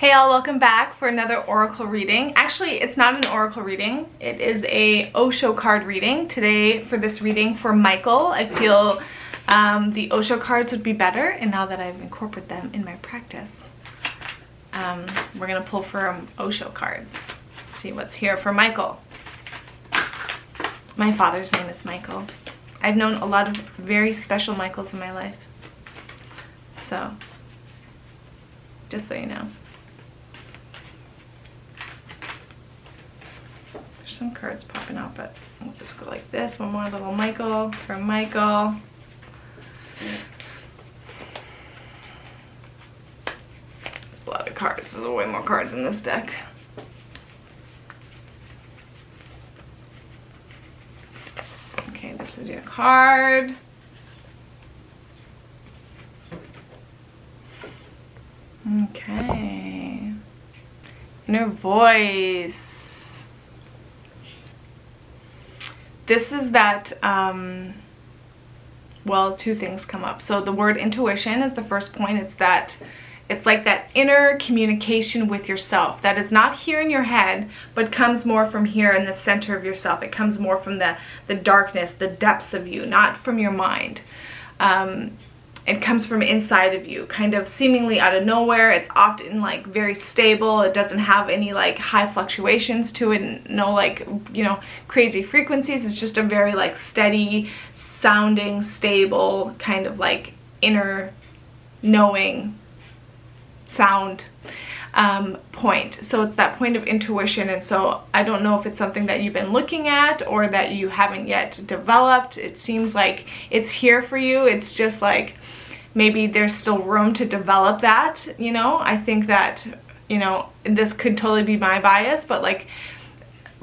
Hey all, welcome back for another oracle reading. Actually, it's not an oracle reading. It is a Osho card reading. Today for this reading for Michael, I feel the Osho cards would be better, and now that I've incorporated them in my practice, we're gonna pull from Osho cards. See what's here for Michael. My father's name is Michael. I've known a lot of very special Michaels in my life. So, just so you know. There's some cards popping out, but we'll just go like this. One more little Michael for Michael. There's a lot of cards. There's way more cards in this deck. Okay, this is your card. Okay. Inner voice. This is that, well, two things come up. So the word intuition is the first point. It's like that inner communication with yourself that is not here in your head, but comes more from here in the center of yourself. It comes more from the darkness, the depths of you, not from your mind. It comes from inside of you, kind of seemingly out of nowhere. It's often like very stable. It doesn't have any like high fluctuations to it, and no like, you know, crazy frequencies. It's just a very like steady sounding, stable kind of like inner knowing sound point. So it's that point of intuition. And so I don't know if it's something that you've been looking at or that you haven't yet developed. It seems like it's here for you. It's just like maybe there's still room to develop that, you know. I think that, you know, this could totally be my bias, but like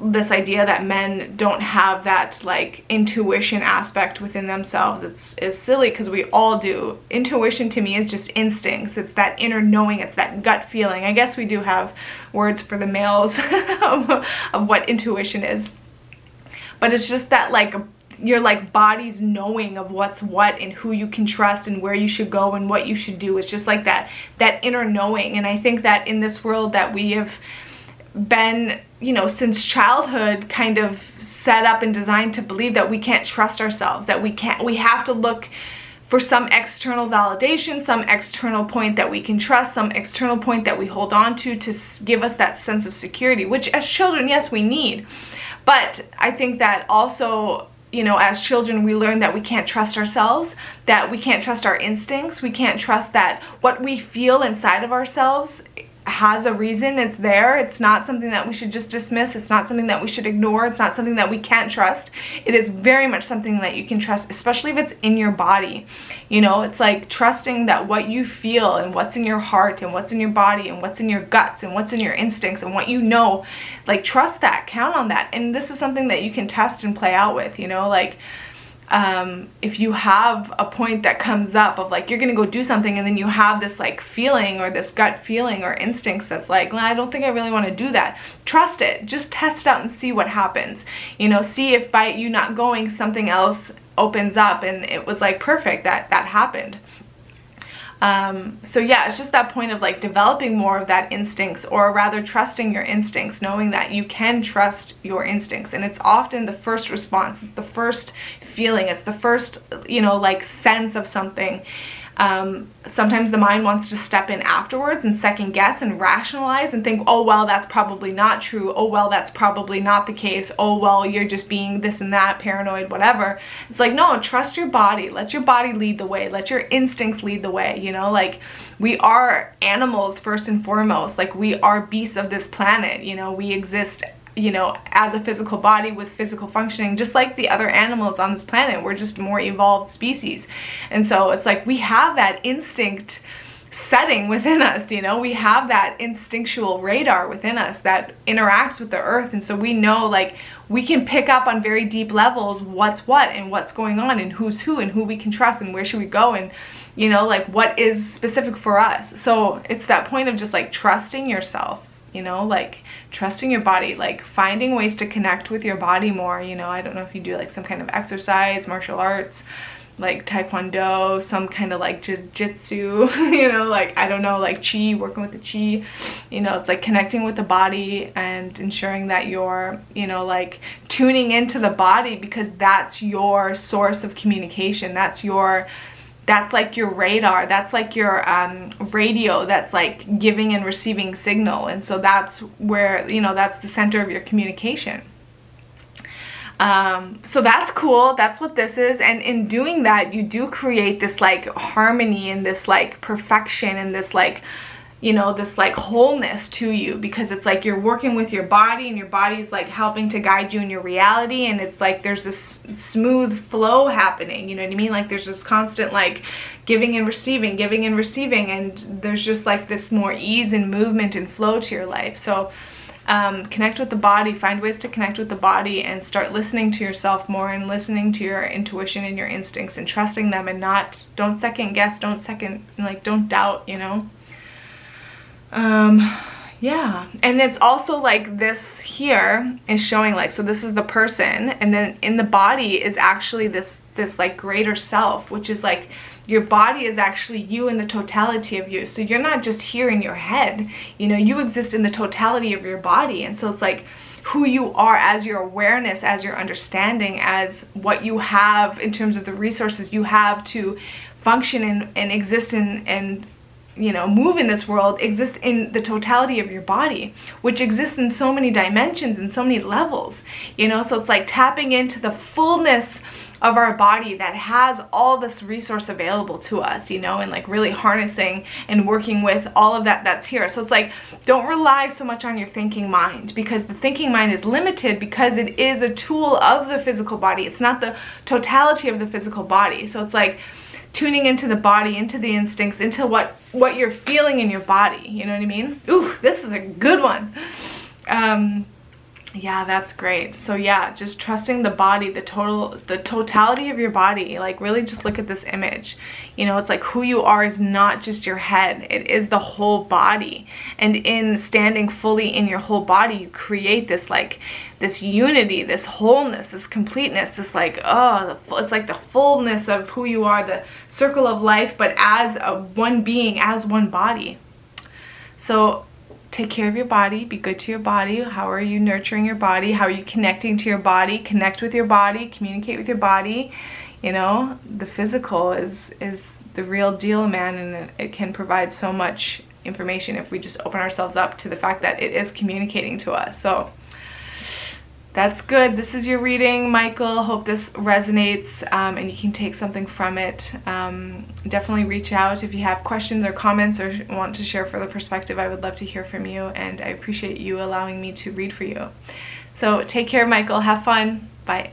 this idea that men don't have that like intuition aspect within themselves, is silly, because we all do. Intuition to me is just instincts. It's that inner knowing. It's that gut feeling. I guess we do have words for the males of what intuition is, but it's just that like your like body's knowing of what's what and who you can trust and where you should go and what you should do. It's just like that inner knowing. And I think that in this world that we have been, you know, since childhood kind of set up and designed to believe that we can't trust ourselves, that we have to look for some external validation, some external point that we can trust, some external point that we hold on to give us that sense of security, which as children, yes, we need. But I think that also, you know, as children, we learn that we can't trust ourselves, that we can't trust our instincts, we can't trust that what we feel inside of ourselves has a reason. It's there. It's not something that we should just dismiss. It's not something that we should ignore. It's not something that we can't trust. It is very much something that you can trust, especially if it's in your body. You know, it's like trusting that what you feel and what's in your heart and what's in your body and what's in your guts and what's in your instincts and what you know, like trust that, count on that. And this is something that you can test and play out with, you know, like if you have a point that comes up of like you're gonna go do something and then you have this like feeling or this gut feeling or instincts that's like, well, I don't think I really want to do that. Trust it. Just test it out and see what happens. You know, see if by you not going something else opens up, and it was like perfect that happened. So yeah, it's just that point of like developing more of that instincts, or rather trusting your instincts, knowing that you can trust your instincts. And it's often the first response, it's the first feeling, it's the first, you know, like sense of something. Sometimes the mind wants to step in afterwards and second guess and rationalize and think, oh, well, that's probably not true. Oh, well, that's probably not the case. Oh, well, you're just being this and that, paranoid, whatever. It's like, no, trust your body. Let your body lead the way. Let your instincts lead the way. You know, like we are animals first and foremost. Like we are beasts of this planet. You know, we exist, you know, as a physical body with physical functioning, just like the other animals on this planet. We're just more evolved species. And so it's like we have that instinct setting within us, you know, we have that instinctual radar within us that interacts with the earth. And so we know, like, we can pick up on very deep levels what's what and what's going on and who's who and who we can trust and where should we go and, you know, like what is specific for us. So it's that point of just like trusting yourself, you know, like trusting your body, like finding ways to connect with your body more. You know, I don't know if you do like some kind of exercise, martial arts, like taekwondo, some kind of like jiu-jitsu, you know, like, I don't know, like chi, working with the chi, you know, it's like connecting with the body and ensuring that you're, you know, like tuning into the body, because that's your source of communication. That's like your radar, that's like your radio, that's like giving and receiving signal. And so that's where, you know, that's the center of your communication. So that's cool. That's what this is. And in doing that, you do create this like harmony and this like perfection and this like, you know, this like wholeness to you, because it's like you're working with your body, and your body's like helping to guide you in your reality. And it's like there's this smooth flow happening, you know what I mean? Like there's this constant like giving and receiving, and there's just like this more ease and movement and flow to your life. So connect with the body, find ways to connect with the body, and start listening to yourself more, and listening to your intuition and your instincts, and trusting them, and don't second guess, don't doubt, you know. Yeah, and it's also like this here is showing like, so this is the person, and then in the body is actually this like greater self, which is like your body is actually you in the totality of you. So you're not just here in your head, you know, you exist in the totality of your body. And so it's like who you are as your awareness, as your understanding, as what you have in terms of the resources you have to function and exist and you know, move in this world, exist in the totality of your body, which exists in so many dimensions and so many levels, you know. So it's like tapping into the fullness of our body that has all this resource available to us, you know, and like really harnessing and working with all of that that's here. So it's like, don't rely so much on your thinking mind, because the thinking mind is limited because it is a tool of the physical body. It's not the totality of the physical body. So it's like tuning into the body, into the instincts, into what you're feeling in your body, you know what I mean? Ooh, this is a good one. Yeah, that's great. So yeah, just trusting the body, the totality of your body. Like really just look at this image. You know, it's like who you are is not just your head. It is the whole body. And in standing fully in your whole body, you create this like this unity, this wholeness, this completeness, this like, oh, it's like the fullness of who you are, the circle of life, but as one being, as one body. So take care of your body, be good to your body. How are you nurturing your body? How are you connecting to your body? Connect with your body, communicate with your body. You know, the physical is the real deal, man, and it can provide so much information if we just open ourselves up to the fact that it is communicating to us. So that's good. This is your reading, Michael. Hope this resonates and you can take something from it. Definitely reach out if you have questions or comments or want to share further perspective. I would love to hear from you, and I appreciate you allowing me to read for you. So take care, Michael. Have fun. Bye.